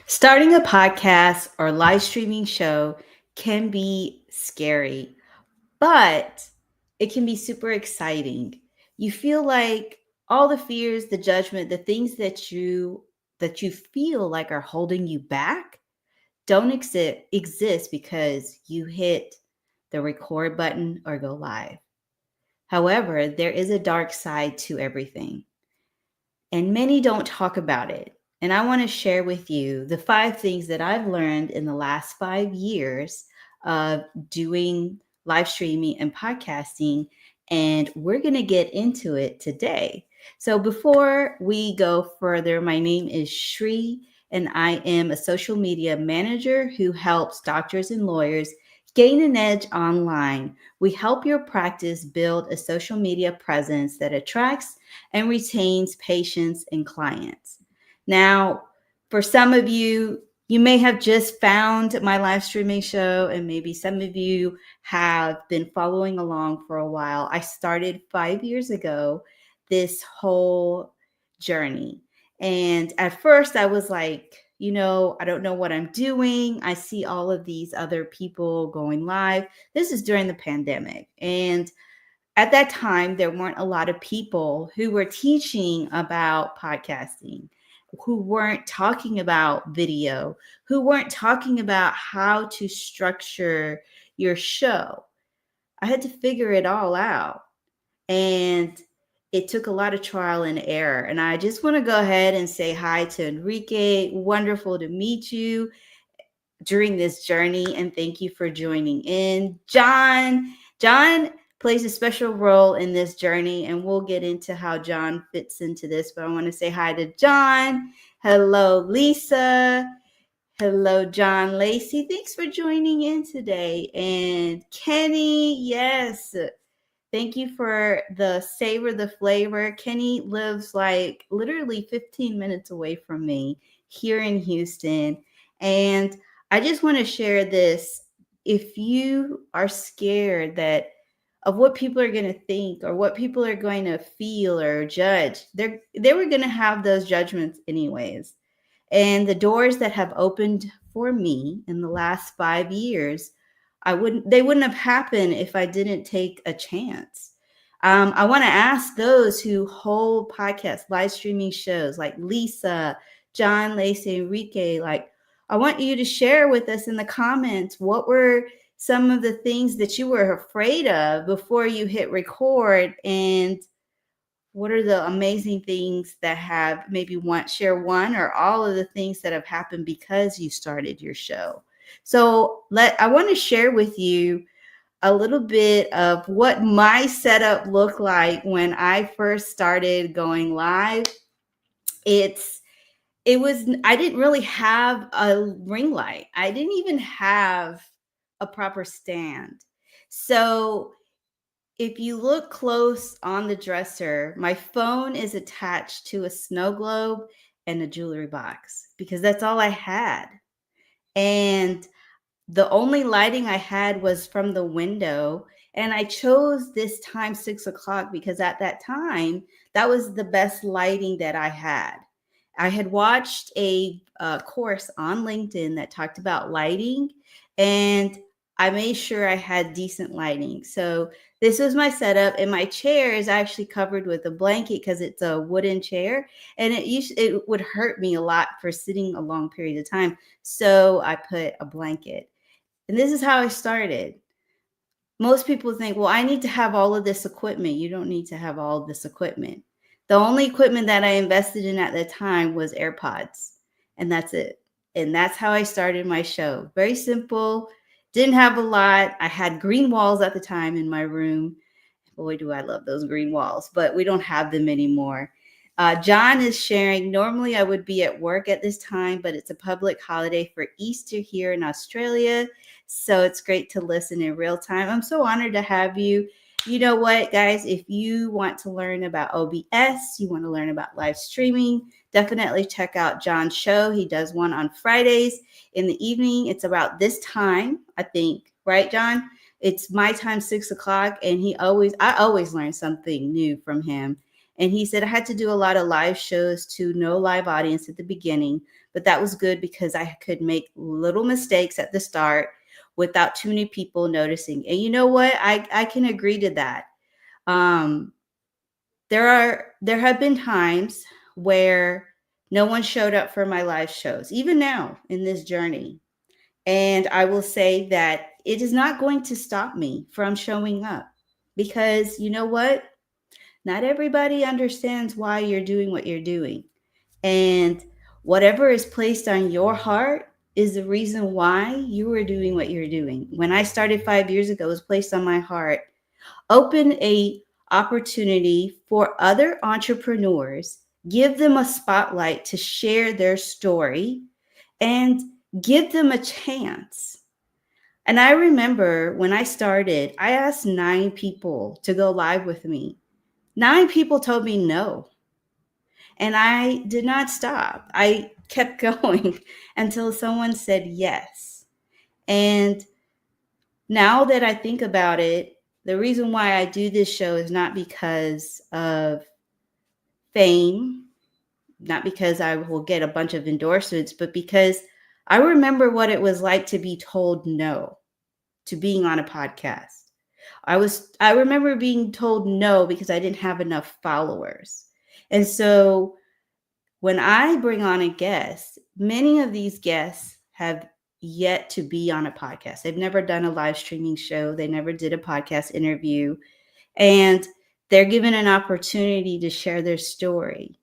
Starting a podcast or live streaming show can be scary, but it can be super exciting. You feel like all the fears, the judgment, the things that you feel like are holding you back don't exist because you hit the record button or go live. However, there is a dark side to everything, and many don't talk about it. And I want to share with you the 5 things that I've learned in the last 5 years of doing live streaming and podcasting. And we're going to get into it today. So before we go further, my name is Shri, and I am a social media manager who helps doctors and lawyers gain an edge online. We help your practice build a social media presence that attracts and retains patients and clients. Now, for some of you, you may have just found my live streaming show, and maybe some of you have been following along for a while. I started 5 years ago this whole journey. And at first, I was like, I don't know what I'm doing. I see all of these other people going live. This is during the pandemic. And at that time, there weren't a lot of people who were teaching about podcasting, who weren't talking about video, who weren't talking about how to structure your show. I had to figure it all out. And it took a lot of trial and error. And I just want to go ahead and say hi to Enrique. Wonderful to meet you during this journey, and thank you for joining in. John plays a special role in this journey, and we'll get into how John fits into this, but I want to say hi to John. Hello, Lisa. Hello, John Lacey. Thanks for joining in today. And Kenny, yes. Thank you for the savor, the flavor. Kenny lives like literally 15 minutes away from me here in Houston. And I just want to share this. If you are scared that of what people are going to think or what people are going to feel or judge, they were going to have those judgments anyways. And the doors that have opened for me in the last 5 years, they wouldn't have happened if I didn't take a chance. I want to ask those who hold podcasts, live streaming shows like Lisa, John, Lacey, Enrique, like, I want you to share with us in the comments what were some of the things that you were afraid of before you hit record, and what are the amazing things that have maybe share one or all of the things that have happened because you started your show. So I want to share with you a little bit of what my setup looked like when I first started going live. I didn't really have a ring light. I didn't even have a proper stand. So if you look close on the dresser, my phone is attached to a snow globe and a jewelry box because that's all I had. And the only lighting I had was from the window. And I chose this time, 6 o'clock, because at that time, that was the best lighting that I had. I had watched a course on LinkedIn that talked about lighting, and I made sure I had decent lighting. So this was my setup, and my chair is actually covered with a blanket because it's a wooden chair, and it would hurt me a lot for sitting a long period of time. So I put a blanket. And this is how I started. Most people think, well, I need to have all of this equipment. You don't need to have all of this equipment. The only equipment that I invested in at the time was AirPods, and that's it. And that's how I started my show. Very simple. Didn't have a lot. I had green walls at the time in my room. Boy, do I love those green walls, but we don't have them anymore. John is sharing, normally I would be at work at this time, but it's a public holiday for Easter here in Australia. So it's great to listen in real time. I'm so honored to have you. You know what, guys, if you want to learn about OBS, you want to learn about live streaming, definitely check out John's show. He does one on Fridays in the evening. It's about this time, I think, right, John? It's my time, 6 o'clock, and I always learn something new from him. And he said I had to do a lot of live shows to no live audience at the beginning, but that was good because I could make little mistakes at the start without too many people noticing. And you know what? I can agree to that. Um, there have been times where no one showed up for my live shows, even now in this journey. And I will say that it is not going to stop me from showing up because you know what? Not everybody understands why you're doing what you're doing. And whatever is placed on your heart is the reason why you are doing what you're doing. When I started 5 years ago, it was placed on my heart. Open a opportunity for other entrepreneurs, give them a spotlight to share their story, and give them a chance. And I remember when I started, I asked 9 people to go live with me. 9 people told me no. And I did not stop. I kept going until someone said yes. And now that I think about it, the reason why I do this show is not because of fame, not because I will get a bunch of endorsements, but because I remember what it was like to be told no to being on a podcast. I remember being told no because I didn't have enough followers. And so when I bring on a guest, many of these guests have yet to be on a podcast. They've never done a live streaming show, they never did a podcast interview, and they're given an opportunity to share their story.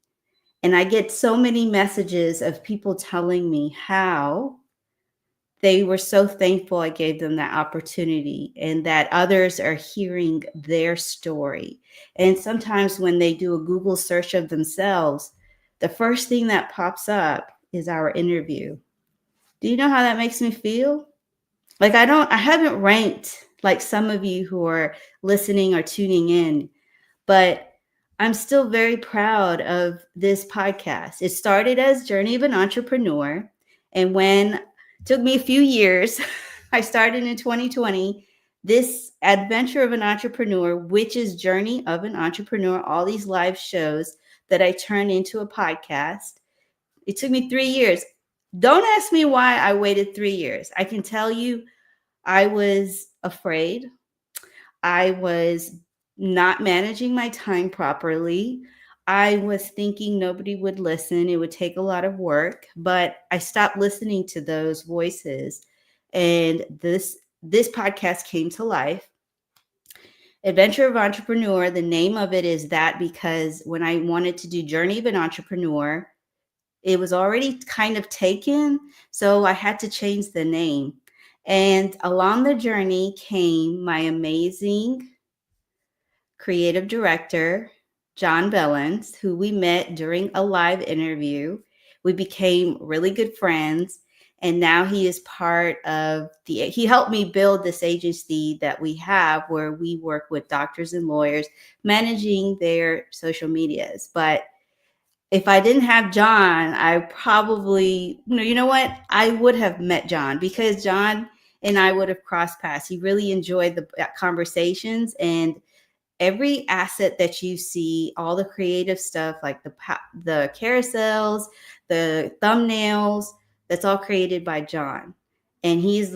And I get so many messages of people telling me how they were so thankful I gave them that opportunity and that others are hearing their story. And sometimes when they do a Google search of themselves, the first thing that pops up is our interview. Do you know how that makes me feel? Like I haven't ranked like some of you who are listening or tuning in, but I'm still very proud of this podcast. It started as Journey of an Entrepreneur. And when it took me a few years, I started in 2020, this adventure of an entrepreneur, which is Journey of an Entrepreneur, all these live shows that I turned into a podcast. It took me 3 years. Don't ask me why I waited 3 years. I can tell you I was afraid. I was not managing my time properly. I was thinking nobody would listen. It would take a lot of work, but I stopped listening to those voices. And this podcast came to life. Adventure of Entrepreneur, the name of it is that because when I wanted to do Journey of an Entrepreneur, it was already kind of taken. So I had to change the name. And along the journey came my amazing creative director, John Bellens, who we met during a live interview. We became really good friends. And now he is part of he helped me build this agency that we have where we work with doctors and lawyers managing their social medias. But if I didn't have John, I probably, you know what? I would have met John because John and I would have crossed paths. He really enjoyed the conversations, and every asset that you see, all the creative stuff like the carousels, the thumbnails, that's all created by John. And he's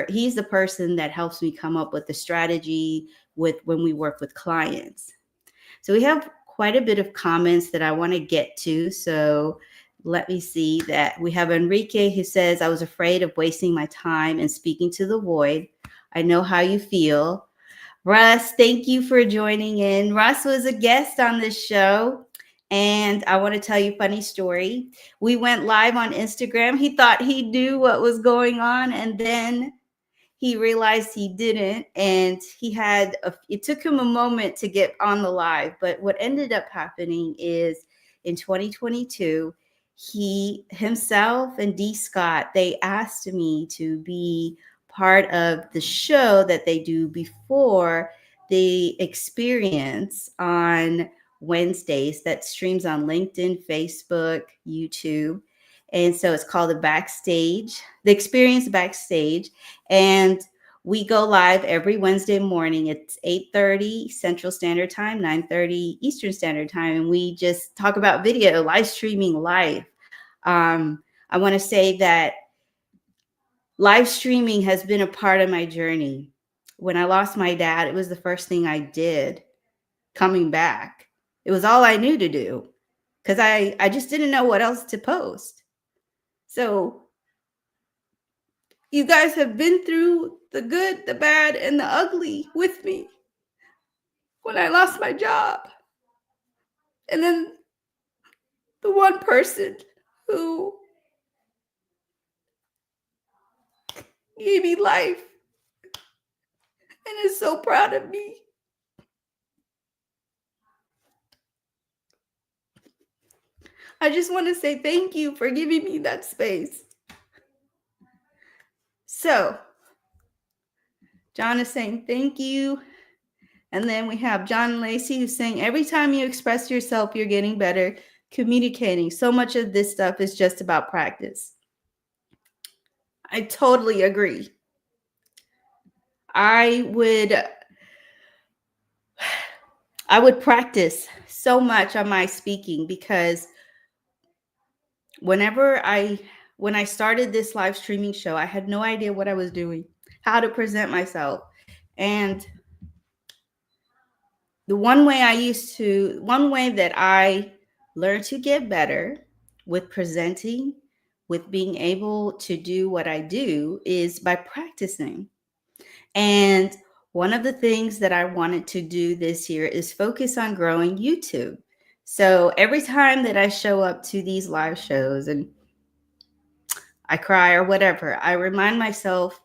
he's the person that helps me come up with the strategy with when we work with clients. So we have quite a bit of comments that I want to get to. So let me see that we have Enrique who says, I was afraid of wasting my time and speaking to the void. I know how you feel. Russ, thank you for joining in. Russ was a guest on this show, and I want to tell you a funny story. We went live on Instagram. He thought he knew what was going on, and then he realized he didn't, and it took him a moment to get on the live. But what ended up happening is in 2022, he himself and D Scott, they asked me to be part of the show that they do before the experience on Wednesdays that streams on LinkedIn, Facebook, YouTube. And so it's called the Experience Backstage. And We go live every Wednesday morning. It's 8:30 Central Standard Time, 9:30 Eastern Standard Time, and we just talk about video, live streaming live. I want to say that live streaming has been a part of my journey. When I lost my dad, it was the first thing I did coming back. It was all I knew to do because I just didn't know what else to post. So you guys have been through the good, the bad, and the ugly with me when I lost my job. And then the one person who gave me life and is so proud of me. I just want to say thank you for giving me that space. So, John is saying thank you. And then we have John Lacey who's saying every time you express yourself, you're getting better communicating. So much of this stuff is just about practice. I totally agree. I would practice so much on my speaking because when I started this live streaming show, I had no idea what I was doing, how to present myself. And the one way that I learned to get better with presenting, with being able to do what I do is by practicing. And one of the things that I wanted to do this year is focus on growing YouTube. So every time that I show up to these live shows and I cry or whatever, I remind myself,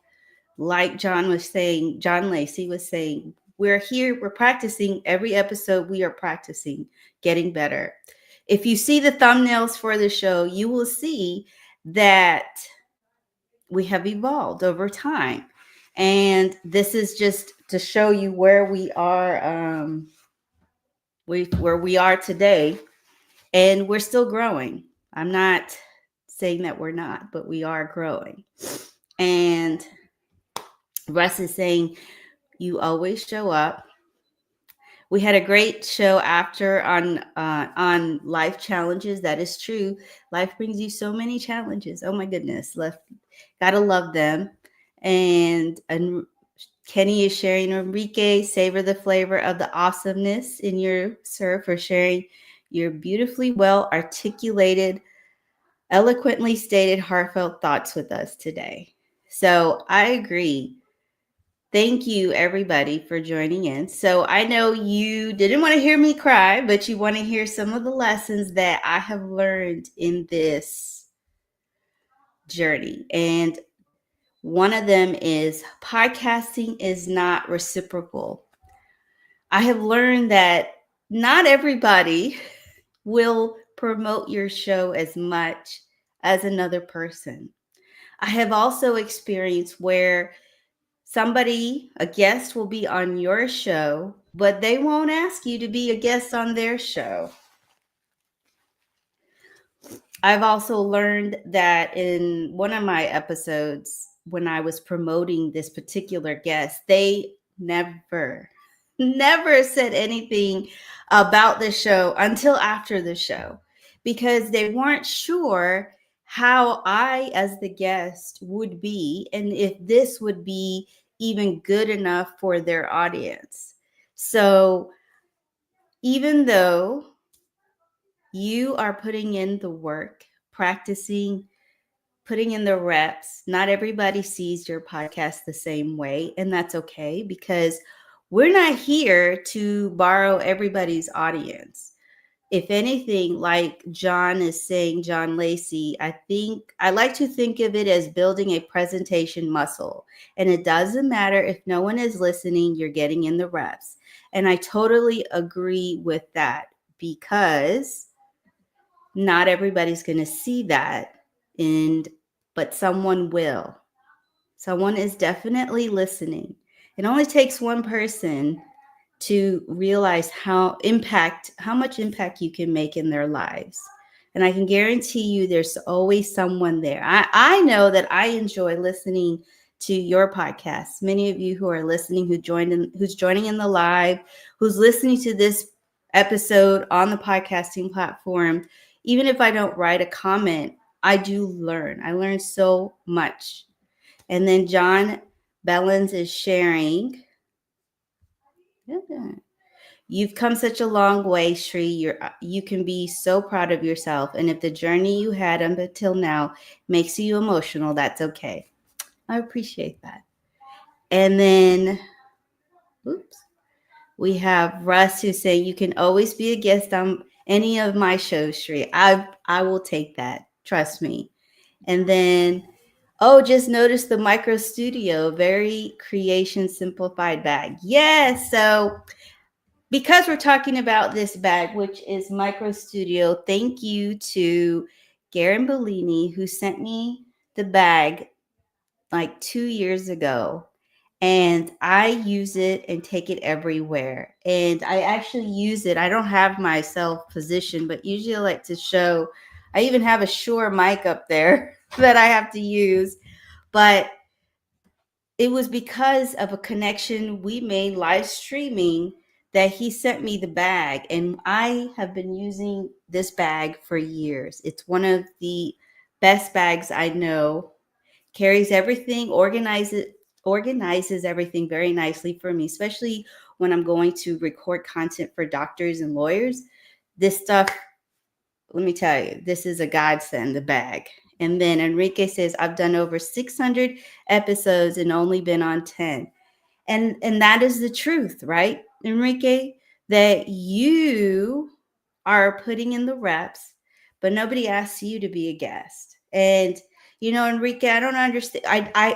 like John Lacey was saying, we're here, we're practicing every episode. We are practicing getting better. If you see the thumbnails for the show, you will see that we have evolved over time. And this is just to show you where we are, where we are today. And we're still growing. I'm not saying that we're not, but we are growing. And Russ is saying, you always show up. We had a great show after on life challenges. That is true. Life brings you so many challenges. Oh my goodness, gotta love them. And Kenny is sharing, Enrique, savor the flavor of the awesomeness in your sir for sharing your beautifully well articulated, eloquently stated, heartfelt thoughts with us today. So I agree. Thank you, everybody, for joining in. So I know you didn't want to hear me cry, but you want to hear some of the lessons that I have learned in this journey. And one of them is podcasting is not reciprocal. I have learned that not everybody will promote your show as much as another person. I have also experienced where a guest will be on your show, but they won't ask you to be a guest on their show. I've also learned that in one of my episodes, when I was promoting this particular guest, they never said anything about the show until after the show because they weren't sure how I, as the guest, would be and if this would be even good enough for their audience. So even though you are putting in the work, practicing, putting in the reps, not everybody sees your podcast the same way, and that's okay because we're not here to borrow everybody's audience. If anything, like John is saying, John Lacey, I like to think of it as building a presentation muscle. And it doesn't matter if no one is listening, you're getting in the reps. And I totally agree with that because not everybody's going to see that. But someone will. Someone is definitely listening. It only takes one person to realize how much impact you can make in their lives. And I can guarantee you there's always someone there. I know that I enjoy listening to your podcast. Many of you who are listening, who's joining in the live, who's listening to this episode on the podcasting platform, even if I don't write a comment, I do learn. I learn so much. And then John Bellens is sharing. You've come such a long way, Shri. You can be so proud of yourself. And if the journey you had up until now makes you emotional, that's okay. I appreciate that. And then, oops, we have Russ who's saying you can always be a guest on any of my shows, Shri. I will take that. Trust me. And then, oh, just noticed the micro studio, very creation simplified bag. Yes. So because we're talking about this bag, which is Micro Studio, thank you to Garen Bellini, who sent me the bag like 2 years ago. And I use it and take it everywhere. And I actually use it. I don't have myself positioned, but usually I like to show. I even have a Shure mic up there that I have to use. But it was because of a connection we made live streaming that he sent me the bag, and I have been using this bag for years. It's one of the best bags I know. Carries everything, organizes everything very nicely for me, especially when I'm going to record content for doctors and lawyers. This stuff, let me tell you, this is a godsend, the bag. And then Enrique says, I've done over 600 episodes and only been on 10. And that is the truth, right, Enrique? That you are putting in the reps, but nobody asks you to be a guest. And Enrique, I don't understand.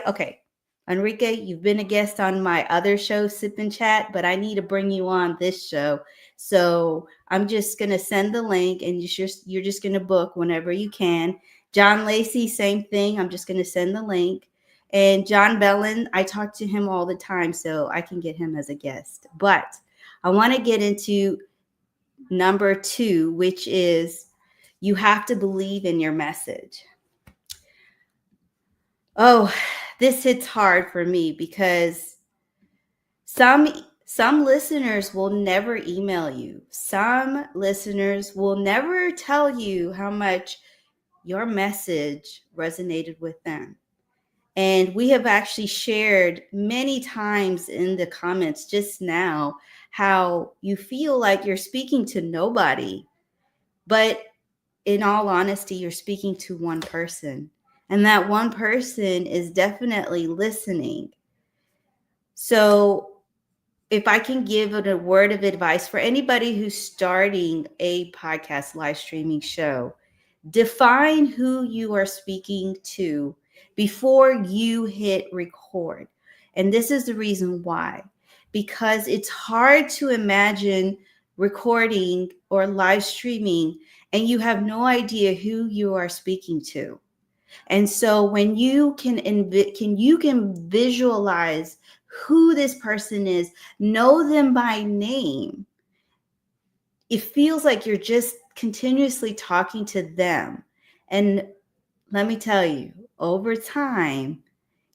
Okay, Enrique, you've been a guest on my other show, Sip and Chat, but I need to bring you on this show. So I'm just gonna send the link, and you're just gonna book whenever you can. John Lacey, same thing. I'm just gonna send the link. And John Bellin, I talk to him all the time, so I can get him as a guest. But I want to get into number 2, which is you have to believe in your message. Oh, this hits hard for me because some listeners will never email you. Some listeners will never tell you how much your message resonated with them. And we have actually shared many times in the comments just now how you feel like you're speaking to nobody, but in all honesty, you're speaking to one person. And that one person is definitely listening. So if I can give a word of advice for anybody who's starting a podcast live streaming show, define who you are speaking to before you hit record. And this is the reason why. Because it's hard to imagine recording or live streaming and you have no idea who you are speaking to. And so when you can visualize who this person is, know them by name, it feels like you're just continuously talking to them. And let me tell you, over time,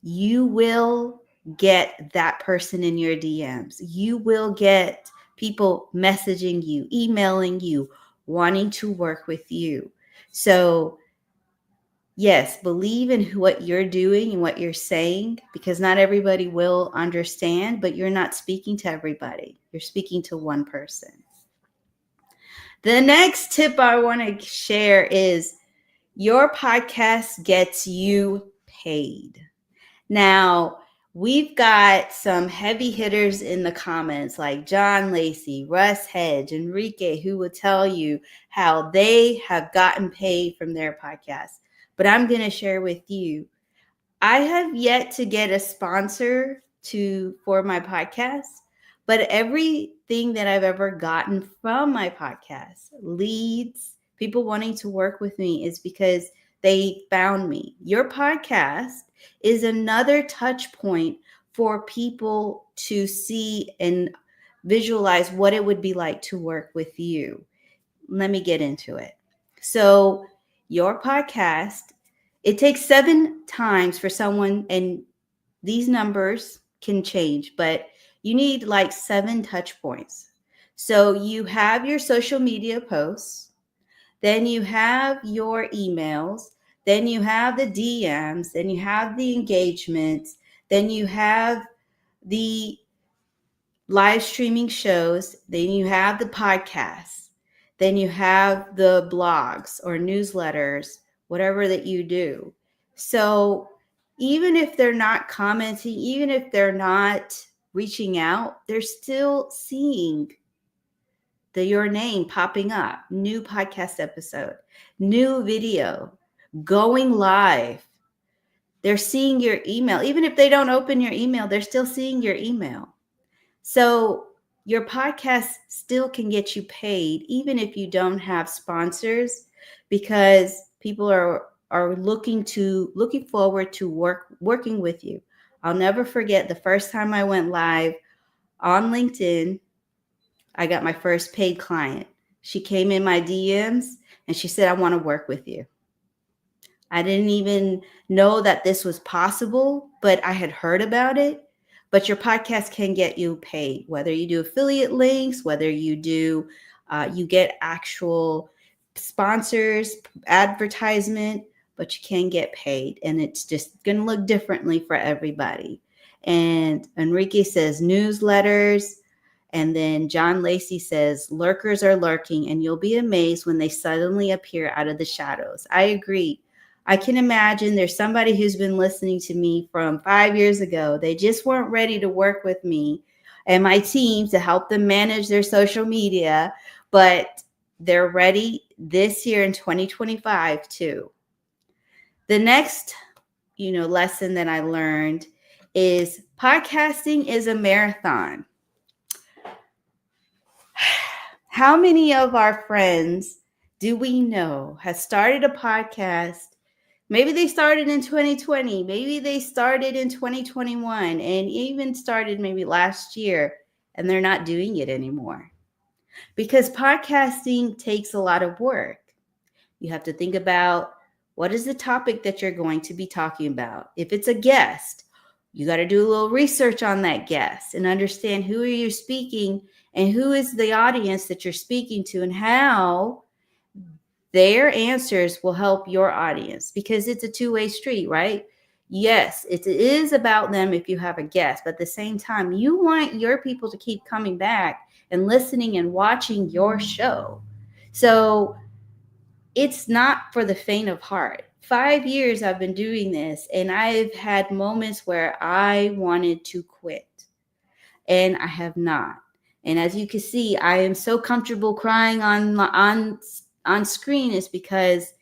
you will get that person in your DMs. You will get people messaging you, emailing you, wanting to work with you. So yes, believe in what you're doing and what you're saying, because not everybody will understand, but you're not speaking to everybody. You're speaking to one person. The next tip I want to share is your podcast gets you paid. Now, we've got some heavy hitters in the comments like John Lacey, Russ Hedge, Enrique, who will tell you how they have gotten paid from their podcast. But I'm going to share with you, I have yet to get a sponsor for my podcast, but everything that I've ever gotten from my podcast, leads, people wanting to work with me, is because they found me. Your podcast is another touch point for people to see and visualize what it would be like to work with you. Let me get into it. So your podcast, it takes 7 times for someone, and these numbers can change, but you need like 7 touch points. So you have your social media posts, then you have your emails, then you have the DMs, then you have the engagements, then you have the live streaming shows, then you have the podcasts, then you have the blogs or newsletters, whatever that you do. So even if they're not commenting, even if they're not reaching out, they're still seeing your name popping up, new podcast episode, new video, going live. They're seeing your email. Even if they don't open your email, they're still seeing your email. So your podcast still can get you paid, even if you don't have sponsors, because people are looking forward to working with you. I'll never forget the first time I went live on LinkedIn. I got my first paid client. She came in my DMs and she said, "I want to work with you." I didn't even know that this was possible, but I had heard about it. But your podcast can get you paid, whether you do affiliate links, whether you do, you get actual sponsors, advertisement, but you can get paid. And it's just going to look differently for everybody. And Enrique says newsletters. And then John Lacey says, lurkers are lurking, and you'll be amazed when they suddenly appear out of the shadows. I agree. I can imagine there's somebody who's been listening to me from 5 years ago. They just weren't ready to work with me and my team to help them manage their social media, but they're ready this year in 2025 too. The next, lesson that I learned is podcasting is a marathon. How many of our friends do we know has started a podcast? Maybe they started in 2020, maybe they started in 2021, and even started maybe last year, and they're not doing it anymore. Because podcasting takes a lot of work. You have to think about what is the topic that you're going to be talking about. If it's a guest, you got to do a little research on that guest and understand who are you speaking and who is the audience that you're speaking to and how their answers will help your audience, because it's a two-way street, right? Yes, it is about them if you have a guest, but at the same time, you want your people to keep coming back and listening and watching your show. So it's not for the faint of heart. 5 years I've been doing this, and I've had moments where I wanted to quit, and I have not. And as you can see, I am so comfortable crying on screen is because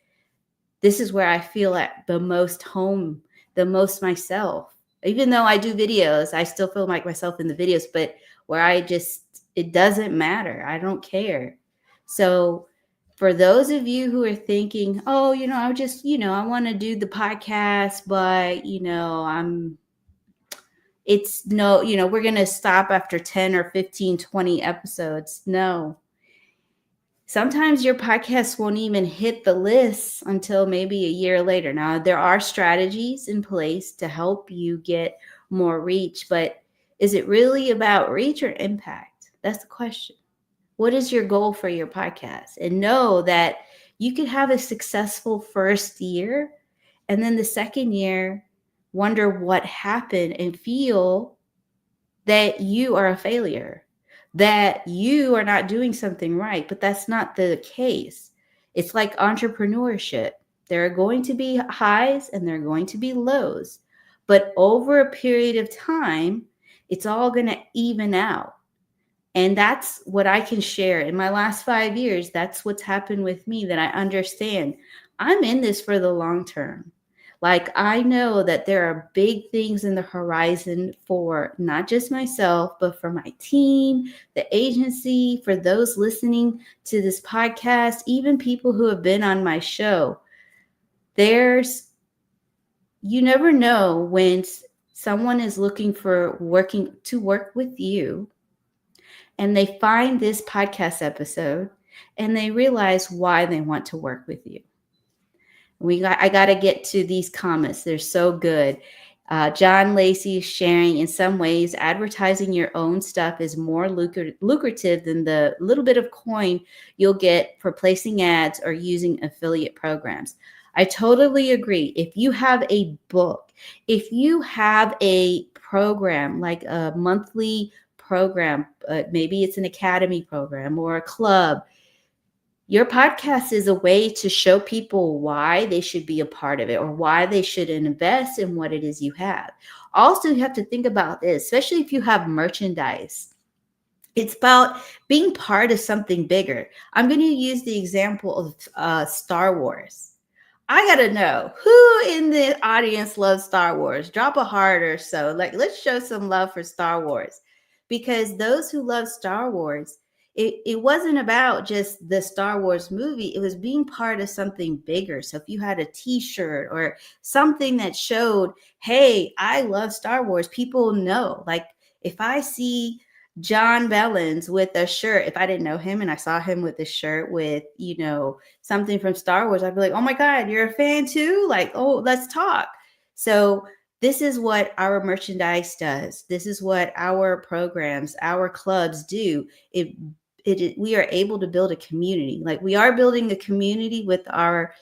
this is where I feel at the most home, the most myself. Even though I do videos, I still feel like myself in the videos, but where it doesn't matter. I don't care. So for those of you who are thinking, oh, I just, I want to do the podcast, but, it's no, we're going to stop after 10 or 15, 20 episodes. No. Sometimes your podcast won't even hit the list until maybe a year later. Now, there are strategies in place to help you get more reach, but is it really about reach or impact? That's the question. What is your goal for your podcast? And know that you could have a successful first year, and then the second year, wonder what happened and feel that you are a failure, that you are not doing something right. But that's not the case. It's like entrepreneurship. There are going to be highs and there are going to be lows. But over a period of time, it's all going to even out. And that's what I can share. In my last 5 years, that's what's happened with me, that I understand I'm in this for the long term. Like, I know that there are big things in the horizon for not just myself, but for my team, the agency, for those listening to this podcast, even people who have been on my show. You never know when someone is looking for work with you, and they find this podcast episode and they realize why they want to work with you. I got to get to these comments. They're so good. John Lacey is sharing, in some ways, advertising your own stuff is more lucrative than the little bit of coin you'll get for placing ads or using affiliate programs. I totally agree. If you have a book, if you have a program like a monthly program, maybe it's an academy program or a club, your podcast is a way to show people why they should be a part of it or why they should invest in what it is you have. Also, you have to think about this, especially if you have merchandise. It's about being part of something bigger. I'm going to use the example of Star Wars. I gotta know who in the audience loves Star Wars. Drop a heart or so. Like, let's show some love for Star Wars, because those who love Star Wars, it wasn't about just the Star Wars movie. It was being part of something bigger. So if you had a T-shirt or something that showed, hey, I love Star Wars, people know. Like, if I see John Bellins with a shirt, if I didn't know him and I saw him with a shirt with, something from Star Wars, I'd be like, oh my God, you're a fan too? Like, oh, let's talk. So this is what our merchandise does. This is what our programs, our clubs do. We are able to build a community. Like, we are building a community with our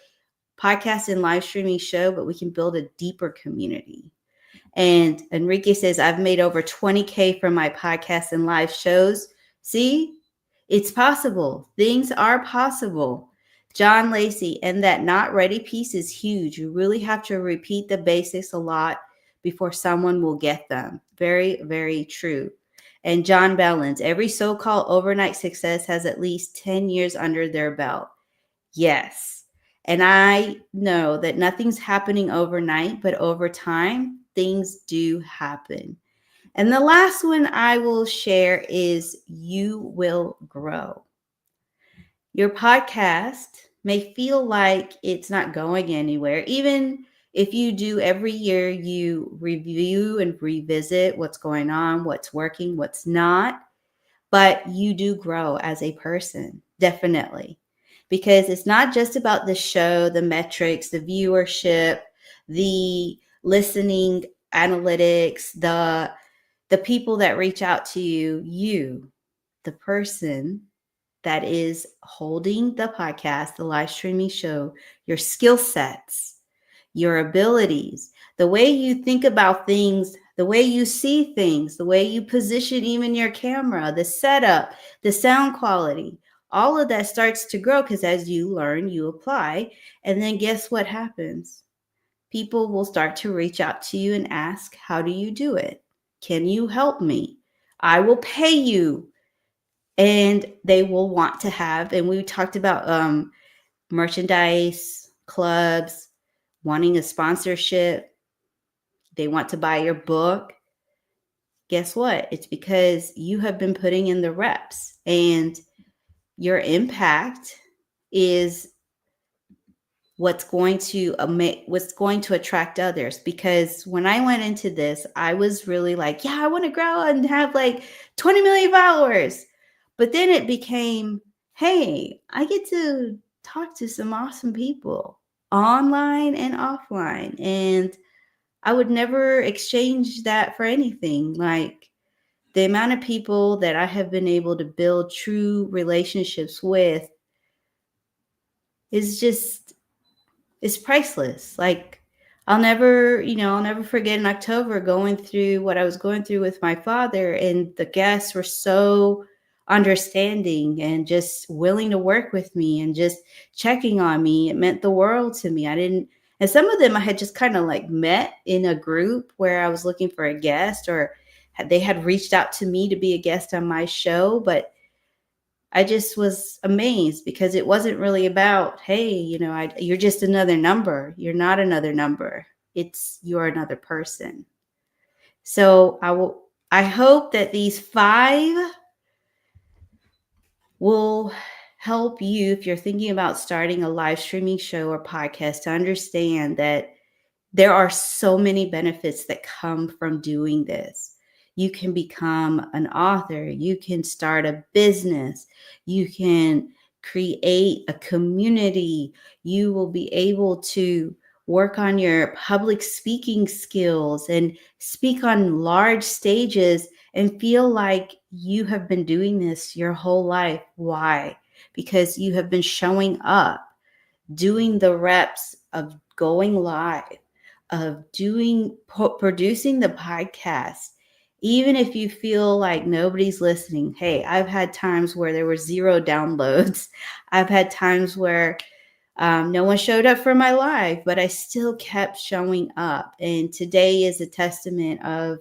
podcast and live streaming show, but we can build a deeper community. And Enrique says, I've made over 20K from my podcast and live shows. See, it's possible. Things are possible. John Lacey, and that not ready piece is huge. You really have to repeat the basics a lot before someone will get them. Very, very true. And John Bellins, every so-called overnight success has at least 10 years under their belt. Yes. And I know that nothing's happening overnight, but over time, things do happen. And the last one I will share is you will grow. Your podcast may feel like it's not going anywhere. Even if you do every year, you review and revisit what's going on, what's working, what's not, but you do grow as a person, definitely. Because it's not just about the show, the metrics, the viewership, the listening analytics, the people that reach out to you, the person that is holding the podcast, the live streaming show, your skill sets, your abilities, the way you think about things, the way you see things, the way you position even your camera, the setup, the sound quality, all of that starts to grow, because as you learn, you apply. And then guess what happens? People will start to reach out to you and ask, how do you do it? Can you help me? I will pay you. And they will want to have, and we talked about merchandise, clubs, wanting a sponsorship. They want to buy your book. Guess what? It's because you have been putting in the reps, and your impact is what's going to attract others. Because when I went into this, I was really like, yeah, I want to grow and have like 20 million followers. But then it became, hey, I get to talk to some awesome people online and offline. And I would never exchange that for anything. Like, the amount of people that I have been able to build true relationships with is just, it's priceless. Like, I'll never forget in October going through what I was going through with my father, and the guests were so understanding and just willing to work with me and just checking on me. It meant the world to me. And some of them I had just kind of like met in a group where I was looking for a guest, or they had reached out to me to be a guest on my show, but I just was amazed, because it wasn't really about, hey, you're just another number. You're not another number. You're another person. So I hope that these 5 will help you, if you're thinking about starting a live streaming show or podcast, to understand that there are so many benefits that come from doing this. You can become an author. You can start a business. You can create a community. You will be able to work on your public speaking skills and speak on large stages and feel like you have been doing this your whole life. Why? Because you have been showing up, doing the reps of going live, of producing the podcast. Even if you feel like nobody's listening, hey, I've had times where there were 0 downloads. I've had times where no one showed up for my live, but I still kept showing up. And today is a testament of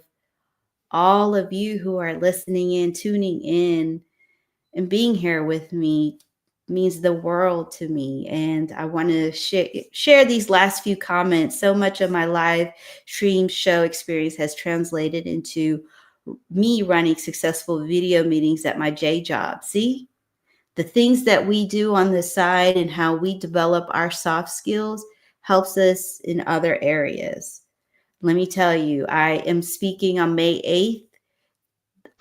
all of you who are listening in, tuning in, and being here with me means the world to me. And I want to share these last few comments. So much of my live stream show experience has translated into me running successful video meetings at my J job. See, the things that we do on the side and how we develop our soft skills helps us in other areas. Let me tell you, I am speaking on May 8th.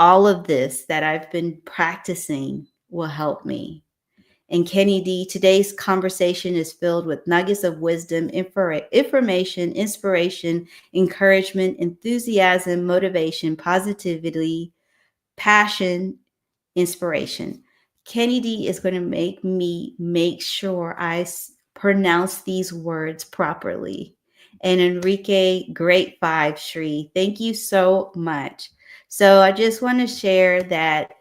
All of this that I've been practicing will help me. And Kenny D, today's conversation is filled with nuggets of wisdom, information, inspiration, encouragement, enthusiasm, motivation, positivity, passion, inspiration. Kenny D is going to make me make sure I pronounce these words properly. And Enrique, great five, Shri. Thank you so much. So I just want to share that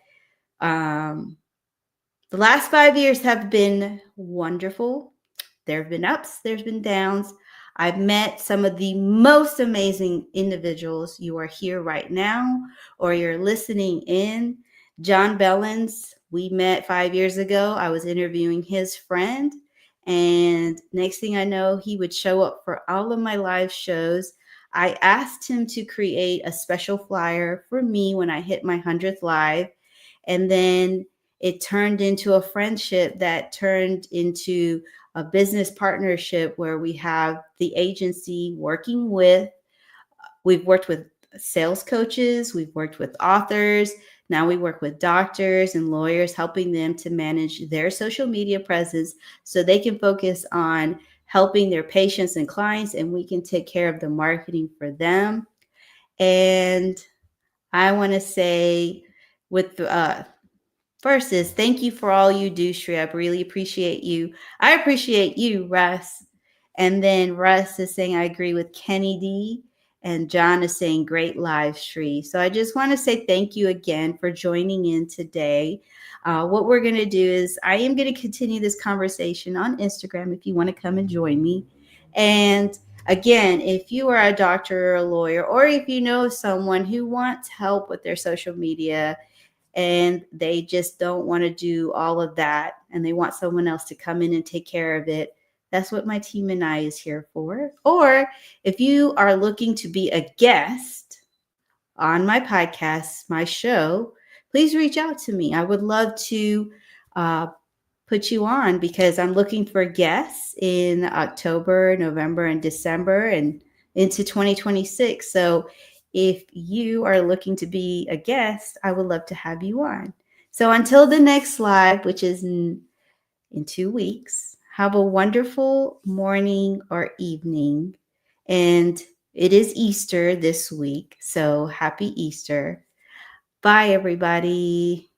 the last 5 years have been wonderful. There have been ups, there's been downs. I've met some of the most amazing individuals. You are here right now, or you're listening in. John Bellens, we met 5 years ago. I was interviewing his friend. And next thing I know, he would show up for all of my live shows. I asked him to create a special flyer for me when I hit my 100th live. And then it turned into a friendship that turned into a business partnership where we have the agency we've worked with sales coaches, we've worked with authors. Now we work with doctors and lawyers, helping them to manage their social media presence so they can focus on helping their patients and clients, and we can take care of the marketing for them. And I want to say with first is thank you for all you do, Shri. I really appreciate you. I appreciate you, Russ. And then Russ is saying, I agree with Kenny D. And John is saying, great live, Shri. So I just want to say thank you again for joining in today. What we're going to do is I am going to continue this conversation on Instagram if you want to come and join me. And again, if you are a doctor or a lawyer, or if you know someone who wants help with their social media, and they just don't want to do all of that and they want someone else to come in and take care of it, that's what my team and I is here for. Or if you are looking to be a guest on my podcast, my show, please reach out to me. I would love to put you on because I'm looking for guests in October, November, and December and into 2026. So if you are looking to be a guest, I would love to have you on. So until the next live, which is in 2 weeks, have a wonderful morning or evening. And it is Easter this week. So happy Easter. Bye, everybody.